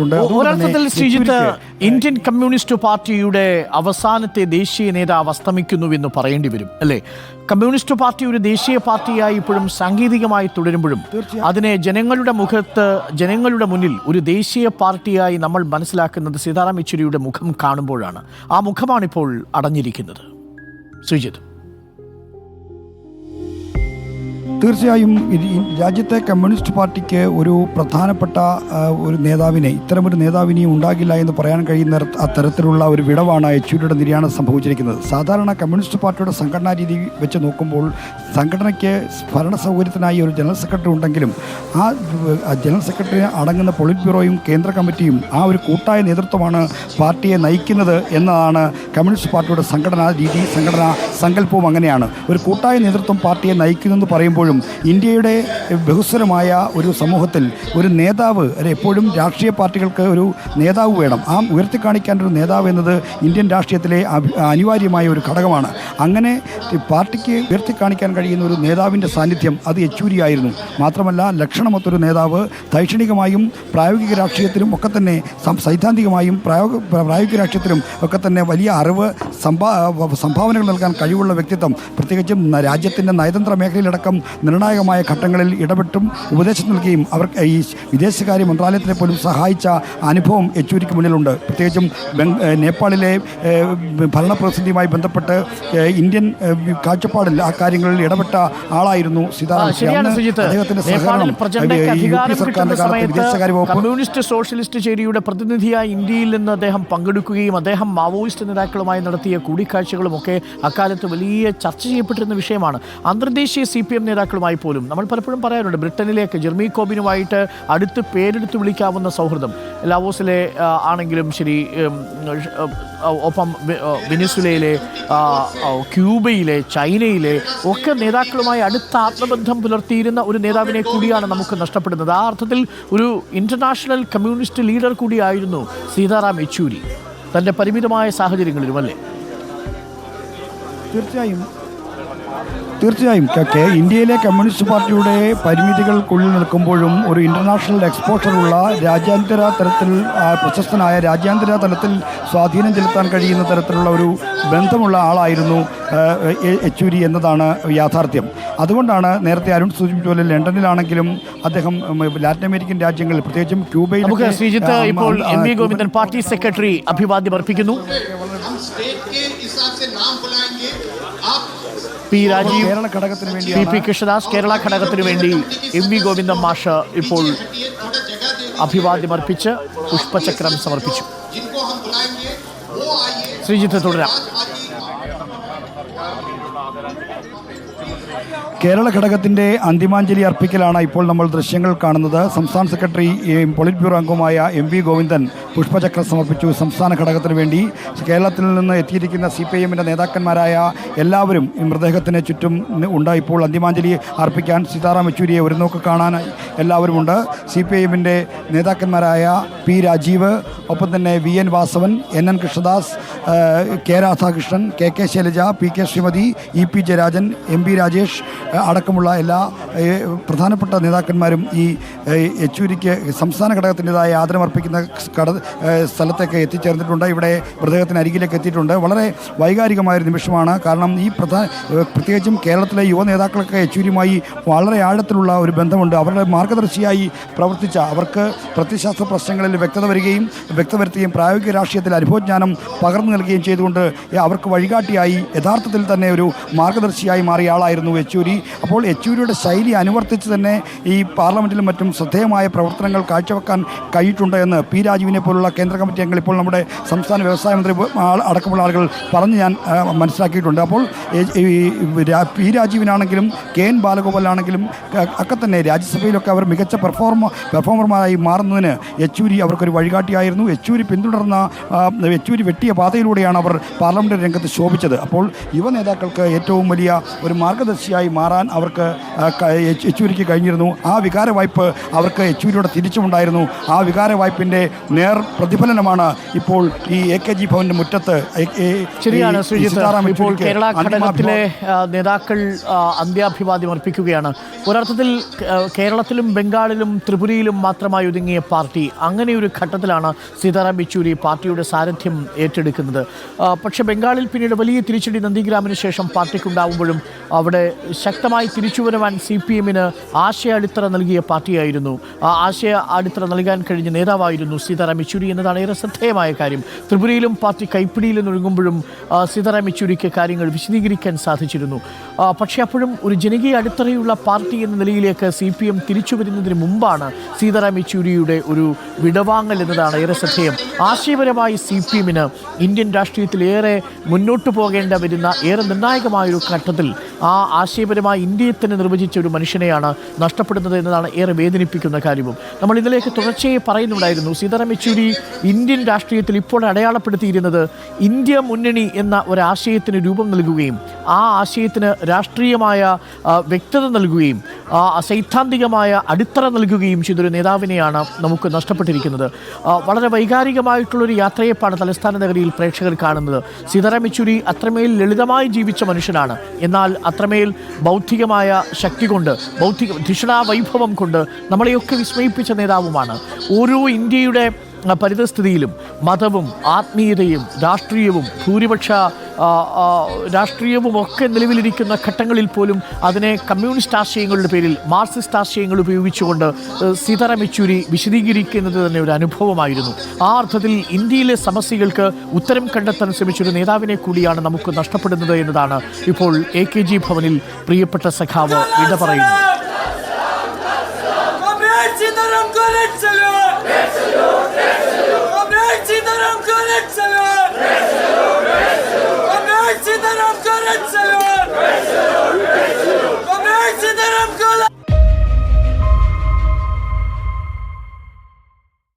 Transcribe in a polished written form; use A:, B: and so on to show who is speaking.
A: പറഞ്ഞിട്ടുണ്ട്.
B: ഒരർത്ഥത്തിൽ Sreejith, Indian communist പാർട്ടിയുടെ അവസാനത്തെ ദേശീയ നേതാവ് അസ്തമിക്കുന്നുവെന്ന് പറയേണ്ടി വരും അല്ലേ? കമ്മ്യൂണിസ്റ്റ് പാർട്ടി ഒരു ദേശീയ പാർട്ടിയായി ഇപ്പോഴും സാങ്കേതികമായി തുടരുമ്പോഴും അതിനെ ജനങ്ങളുടെ മുന്നിൽ ഒരു ദേശീയ പാർട്ടിയായി നമ്മൾ മനസ്സിലാക്കുന്നത് സീതാറാം യെച്ചൂരിയുടെ മുഖം കാണുമ്പോഴാണ്. ആ മുഖമാണിപ്പോൾ അടഞ്ഞിരിക്കുന്നത്. ശ്രീജിത്ത്,
A: തീർച്ചയായും രാജ്യത്തെ കമ്മ്യൂണിസ്റ്റ് പാർട്ടിക്ക് ഒരു പ്രധാനപ്പെട്ട ഒരു നേതാവിനെ, ഇത്തരമൊരു നേതാവിനെയും ഉണ്ടാകില്ല എന്ന് പറയാൻ കഴിയുന്ന തരത്തിലുള്ള ഒരു വിടവാണ് യെച്ചൂരിയുടെ നിര്യാണം സംഭവിച്ചിരിക്കുന്നത്. സാധാരണ കമ്മ്യൂണിസ്റ്റ് പാർട്ടിയുടെ സംഘടനാ രീതി വെച്ച് നോക്കുമ്പോൾ സംഘടനയ്ക്ക് ഭരണ സൗകര്യത്തിനായി ഒരു ജനറൽ സെക്രട്ടറി ഉണ്ടെങ്കിലും ആ ജനറൽ സെക്രട്ടറി അടങ്ങുന്ന പൊളിറ്റ് ബ്യൂറോയും കേന്ദ്ര കമ്മിറ്റിയും ആ ഒരു കൂട്ടായ നേതൃത്വമാണ് പാർട്ടിയെ നയിക്കുന്നത് എന്നതാണ് കമ്മ്യൂണിസ്റ്റ് പാർട്ടിയുടെ സംഘടനാ രീതി, സംഘടനാ സങ്കല്പവും അങ്ങനെയാണ്. ഒരു കൂട്ടായ നേതൃത്വം പാർട്ടിയെ നയിക്കുന്നെന്ന് പറയുമ്പോഴും ഇന്ത്യയുടെ ബഹുസ്വരമായ ഒരു സമൂഹത്തിൽ ഒരു നേതാവ്, എപ്പോഴും രാഷ്ട്രീയ പാർട്ടികൾക്ക് ഒരു നേതാവ് വേണം. ആ ഉയർത്തിക്കാണിക്കാൻ ഒരു നേതാവ് എന്നത് ഇന്ത്യൻ രാഷ്ട്രീയത്തിലെ അനിവാര്യമായ ഒരു ഘടകമാണ്. അങ്ങനെ പാർട്ടിക്ക് ഉയർത്തിക്കാണിക്കാൻ കഴിയുന്ന ഒരു നേതാവിൻ്റെ സാന്നിധ്യം അത് യെച്ചൂരിയായിരുന്നു. മാത്രമല്ല, ലക്ഷണമൊത്തൊരു നേതാവ്, ശൈക്ഷണികമായും പ്രായോഗിക രാഷ്ട്രീയത്തിലും ഒക്കെ തന്നെ, സൈദ്ധാന്തികമായും പ്രായോഗിക രാഷ്ട്രീയത്തിലും ഒക്കെ തന്നെ വലിയ അറിവ്, സംഭാവനകൾ നൽകാൻ കഴിവുള്ള വ്യക്തിത്വം, പ്രത്യേകിച്ചും രാജ്യത്തിൻ്റെ നയതന്ത്ര മേഖലയിലടക്കം നിർണായകമായ ഘട്ടങ്ങളിൽ ഇടപെട്ടും ഉപദേശം നൽകുകയും അവർക്ക് ഈ വിദേശകാര്യ മന്ത്രാലയത്തിനെ പോലും സഹായിച്ച അനുഭവം യെച്ചൂരിക്ക് മുന്നിലുണ്ട്. പ്രത്യേകിച്ചും നേപ്പാളിലെ ഭരണപ്രതിസന്ധിയുമായി ബന്ധപ്പെട്ട് ഇന്ത്യൻ കാഴ്ചപ്പാടിൽ ആ കാര്യങ്ങളിൽ ഇടപെട്ട ആളായിരുന്നു സീതാറാം യെച്ചൂരി. അദ്ദേഹത്തിന്റെ സഹകരണം വിദേശകാര്യ വകുപ്പ്,
B: കമ്മ്യൂണിസ്റ്റ് സോഷ്യലിസ്റ്റ് ചേരിയുടെ പ്രതിനിധിയായി ഇന്ത്യയിൽ നിന്ന് അദ്ദേഹം പങ്കെടുക്കുകയും അദ്ദേഹം മാവോയിസ്റ്റ് നേതാക്കളുമായി നടത്തിയ കൂടിക്കാഴ്ചകളും ഒക്കെ അക്കാലത്ത് വലിയ ചർച്ച ചെയ്യപ്പെട്ടിരുന്ന വിഷയമാണ്. അന്തർദേശീയ CPM നേതാക്കളുമായി പോലും നമ്മൾ പലപ്പോഴും പറയാറുണ്ട്, ബ്രിട്ടനിലേക്ക് ജെർമി കോബിനുമായിട്ട് അടുത്ത് പേരെടുത്ത് വിളിക്കാവുന്ന സൗഹൃദം, ലാവോസിലെ ആണെങ്കിലും ശരി, ഒപ്പം വെനിസ്വേലയിലെ, ക്യൂബയിലെ, ചൈനയിലെ ഒക്കെ നേതാക്കളുമായി അടുത്ത ആത്മബന്ധം പുലർത്തിയിരുന്ന ഒരു നേതാവിനെ കൂടിയാണ് നമുക്ക് നഷ്ടപ്പെടുന്നത്. ആ അർത്ഥത്തിൽ ഒരു ഇന്റർനാഷണൽ കമ്മ്യൂണിസ്റ്റ് ലീഡർ കൂടിയായിരുന്നു സീതാറാം യെച്ചൂരി തൻ്റെ പരിമിതമായ സാഹചര്യങ്ങളിലും, അല്ലേ?
A: തീർച്ചയായും ഇന്ത്യയിലെ കമ്മ്യൂണിസ്റ്റ് പാർട്ടിയുടെ പരിമിതികൾക്കുള്ളിൽ നിൽക്കുമ്പോഴും ഒരു ഇൻ്റർനാഷണൽ എക്സ്പോഷറുള്ള, രാജ്യാന്തര തലത്തിൽ പ്രശസ്തനായ, രാജ്യാന്തര തലത്തിൽ സ്വാധീനം ചെലുത്താൻ കഴിയുന്ന തരത്തിലുള്ള ഒരു ബന്ധമുള്ള ആളായിരുന്നു യെച്ചൂരി എന്നതാണ് യാഥാർത്ഥ്യം. അതുകൊണ്ടാണ് നേരത്തെ അരുൺ സൂചിപ്പിച്ച പോലെ ലണ്ടനിലാണെങ്കിലും അദ്ദേഹം ലാറ്റിൻ അമേരിക്കൻ രാജ്യങ്ങളിൽ, പ്രത്യേകിച്ചും ക്യൂബയിൽ,
B: ശ്രീജിത്ത്, ഇപ്പോൾ MV ഗോവിന്ദൻ പാർട്ടി സെക്രട്ടറി അഭിവാദ്യം അർപ്പിക്കുന്നു. പി രാജീവ്,
A: കേരള ഘടകത്തിന് വേണ്ടി,
B: PP കൃഷ്ണദാസ് കേരള ഘടകത്തിന് വേണ്ടി MV ഗോവിന്ദൻ മാഷ് ഇപ്പോൾ അഭിവാദ്യമർപ്പിച്ച് പുഷ്പചക്രം സമർപ്പിച്ചു. ശ്രീജിത്ത്, തുടരാം.
A: കേരള ഘടകത്തിൻ്റെ അന്തിമാഞ്ജലി അർപ്പിക്കലാണ് ഇപ്പോൾ നമ്മൾ ദൃശ്യങ്ങൾ കാണുന്നത്. സംസ്ഥാന സെക്രട്ടറി പൊളിറ്റ് ബ്യൂറോ അംഗമായ MV ഗോവിന്ദൻ പുഷ്പചക്രം സമർപ്പിച്ചു. സംസ്ഥാന ഘടകത്തിന് വേണ്ടി കേരളത്തിൽ നിന്ന് എത്തിയിരിക്കുന്ന CPIMൻ്റെ നേതാക്കന്മാരായ എല്ലാവരും ഈ മൃതദേഹത്തിന് ചുറ്റും ഉണ്ട്. ഇപ്പോൾ അന്തിമാഞ്ജലി അർപ്പിക്കാൻ സീതാറാം യെച്ചൂരിയെ ഒരു നോക്ക് കാണാൻ എല്ലാവരുമുണ്ട്. CPIMൻ്റെ നേതാക്കന്മാരായ P രാജീവ്, ഒപ്പം തന്നെ VN Vasavan, NN Krishnadas, K Radhakrishnan, KK Shailaja, PK Shrimati, EP Jayarajan, MP Rajesh അടക്കമുള്ള എല്ലാ പ്രധാനപ്പെട്ട നേതാക്കന്മാരും ഈ യെച്ചൂരിക്ക് സംസ്ഥാന ഘടകത്തിൻ്റെതായ ആദരമർപ്പിക്കുന്ന സ്ഥലത്തേക്ക് എത്തിച്ചേർന്നിട്ടുണ്ട്. ഇവിടെ മൃതദേഹത്തിന് അരികിലേക്ക് എത്തിയിട്ടുണ്ട്. വളരെ വൈകാരികമായൊരു നിമിഷമാണ്. കാരണം ഈ പ്രത്യേകിച്ചും കേരളത്തിലെ യുവ നേതാക്കൾക്ക് യെച്ചൂരിയുമായി വളരെ ആഴത്തിലുള്ള ഒരു ബന്ധമുണ്ട്. അവരുടെ മാർഗദർശിയായി പ്രവർത്തിച്ച, അവർക്ക് പ്രത്യയശാസ്ത്ര പ്രശ്നങ്ങളിൽ വ്യക്തത വരുത്തുകയും പ്രായോഗിക രാഷ്ട്രീയത്തിൽ അനുഭവജ്ഞാനം പകർന്നു നൽകുകയും ചെയ്തുകൊണ്ട് അവർക്ക് വഴികാട്ടിയായി യഥാർത്ഥത്തിൽ തന്നെ ഒരു മാർഗദർശിയായി മാറിയ ആളായിരുന്നു യെച്ചൂരി. അപ്പോൾ യെച്ചൂരിയുടെ ശൈലി അനുവർത്തിച്ച് തന്നെ ഈ പാർലമെൻറ്റിലും മറ്റും ശ്രദ്ധേയമായ പ്രവർത്തനങ്ങൾ കാഴ്ചവെക്കാൻ കഴിഞ്ഞിട്ടുണ്ട് എന്ന് P രാജീവിനെ പോലുള്ള കേന്ദ്ര കമ്മിറ്റി അംഗങ്ങൾ, ഇപ്പോൾ നമ്മുടെ സംസ്ഥാന വ്യവസായ മന്ത്രി അടക്കമുള്ള ആളുകൾ പറഞ്ഞ് ഞാൻ മനസ്സിലാക്കിയിട്ടുണ്ട്. അപ്പോൾ P രാജീവിനാണെങ്കിലും KN ബാലഗോപാലാണെങ്കിലും ഒക്കെ തന്നെ രാജ്യസഭയിലൊക്കെ അവർ മികച്ച പെർഫോമർമാരായി മാറുന്നതിന് യെച്ചൂരി അവർക്കൊരു വഴികാട്ടിയായിരുന്നു. യെച്ചൂരി വെട്ടിയ പാതയിൽ അവസ്ഥയിലൂടെയാണ് അവർ പാർലമെന്റ് രംഗത്ത് ശോഭിച്ചത്. അപ്പോൾ യുവ നേതാക്കൾക്ക് ഏറ്റവും വലിയ ഒരു മാർഗദർശിയായി മാറാൻ അവർക്ക് യെച്ചൂരിക്ക് കഴിഞ്ഞിരുന്നു. ആ വികാര വായ്പ് അവർക്ക് യെച്ചൂരിയുടെ തിരിച്ചുമുണ്ടായിരുന്നു. ആ വികാര വായ്പിൻ്റെ നേർ പ്രതിഫലനമാണ് ഇപ്പോൾ ഈ AKG ഭവന്റെ മുറ്റത്ത്
B: ശരിയാണ് ശ്രീജിത്ത്. ഇപ്പോൾ കേരള ഘടകത്തിലെ നേതാക്കൾ അന്ത്യാഭിവാദ്യം അർപ്പിക്കുകയാണ്. ഒരർത്ഥത്തിൽ കേരളത്തിലും ബംഗാളിലും ത്രിപുരയിലും മാത്രമായി ഒതുങ്ങിയ പാർട്ടി അങ്ങനെ ഒരു ഘട്ടത്തിലാണ് സീതാറാം യെച്ചൂരി പാർട്ടിയുടെ സാരഥ്യം ഏറ്റെടുക്കുന്നത്. പക്ഷേ ബംഗാളിൽ പിന്നീട് വലിയ തിരിച്ചടി നന്ദിഗ്രാമിന് ശേഷം പാർട്ടിക്കുണ്ടാവുമ്പോഴും അവിടെ ശക്തമായി തിരിച്ചു വരുവാൻ CPM-ന് ആശയ അടിത്തറ നൽകിയ പാർട്ടിയായിരുന്നു. ആ ആശയ അടിത്തറ നൽകാൻ കഴിഞ്ഞ നേതാവായിരുന്നു സീതാറാം യെച്ചൂരി എന്നതാണ് ഏറെ ശ്രദ്ധേയമായ കാര്യം. ത്രിപുരയിലും പാർട്ടി കൈപ്പിടിയിൽ നിന്നൊരുങ്ങുമ്പോഴും സീതാറാം യെച്ചൂരിക്ക് കാര്യങ്ങൾ വിശദീകരിക്കാൻ സാധിച്ചിരുന്നു. പക്ഷേ അപ്പോഴും ഒരു ജനകീയ അടിത്തറയുള്ള പാർട്ടി എന്ന നിലയിലേക്ക് CPM തിരിച്ചു വരുന്നതിന് മുമ്പാണ് സീതാറാം യെച്ചൂരിയുടെ ഒരു വിടവാങ്ങൽ എന്നതാണ് ഏറെ ശ്രദ്ധേയം. ആശയപരമായി CPM-ന് ഇന്ത്യൻ രാഷ്ട്രീയത്തിൽ ഏറെ മുന്നോട്ട് പോകേണ്ട വരുന്ന ഏറെ നിർണായകമായൊരു ഘട്ടത്തിൽ ആ ആശയപരമായി ഇന്ത്യയെ തന്നെ നിർവചിച്ച ഒരു മനുഷ്യനെയാണ് നഷ്ടപ്പെടുന്നത് എന്നതാണ് ഏറെ വേദനിപ്പിക്കുന്ന കാര്യവും. നമ്മൾ ഇതിലേക്ക് തുടർച്ചയായി പറയുന്നുണ്ടായിരുന്നു, സീതാറാം യെച്ചൂരി ഇന്ത്യൻ രാഷ്ട്രീയത്തിൽ ഇപ്പോൾ അടയാളപ്പെടുത്തിയിരുന്നത് ഇന്ത്യ മുന്നണി എന്ന ഒരാശയത്തിന് രൂപം നൽകുകയും ആ ആശയത്തിന് രാഷ്ട്രീയമായ വ്യക്തത നൽകുകയും സൈദ്ധാന്തികമായ അടിത്തറ നൽകുകയും ചെയ്തൊരു നേതാവിനെയാണ് നമുക്ക് നഷ്ടപ്പെട്ടിരിക്കുന്നത്. വളരെ വൈകാരികമായിട്ടുള്ളൊരു യാത്രയെപ്പാണ് തലസ്ഥാന നഗരിയിൽ പ്രേക്ഷകർ കാണുന്നത്. സീതാറാം യെച്ചൂരി അത്രമേൽ ലളിതമായി ജീവിച്ച മനുഷ്യനാണ്. എന്നാൽ അത്രമേൽ ബൗദ്ധികമായ ശക്തി കൊണ്ട്, ബൗദ്ധിക ധിഷണാവൈഭവം കൊണ്ട് നമ്മളെയൊക്കെ വിസ്മയിപ്പിച്ച നേതാവുമാണ്. ഓരോ ഇന്ത്യയുടെ പരിതസ്ഥിതിയിലും മതവും ആത്മീയതയും രാഷ്ട്രീയവും ഭൂരിപക്ഷ രാഷ്ട്രീയവും ഒക്കെ നിലവിലിരിക്കുന്ന ഘട്ടങ്ങളിൽ പോലും അതിനെ കമ്മ്യൂണിസ്റ്റ് ആശയങ്ങളുടെ പേരിൽ മാർക്സിസ്റ്റ് ആശയങ്ങൾ ഉപയോഗിച്ചുകൊണ്ട് സീതാറാം യെച്ചൂരി വിശദീകരിക്കുന്നത് തന്നെ ഒരു അനുഭവമായിരുന്നു. ആ അർത്ഥത്തിൽ ഇന്ത്യയിലെ സമസ്യകൾക്ക് ഉത്തരം കണ്ടെത്താൻ ശ്രമിച്ചൊരു നേതാവിനെ കൂടിയാണ് നമുക്ക് നഷ്ടപ്പെടുന്നത് എന്നതാണ് ഇപ്പോൾ AKG ഭവനിൽ പ്രിയപ്പെട്ട സഖാവ് വിട പറയുന്നത്.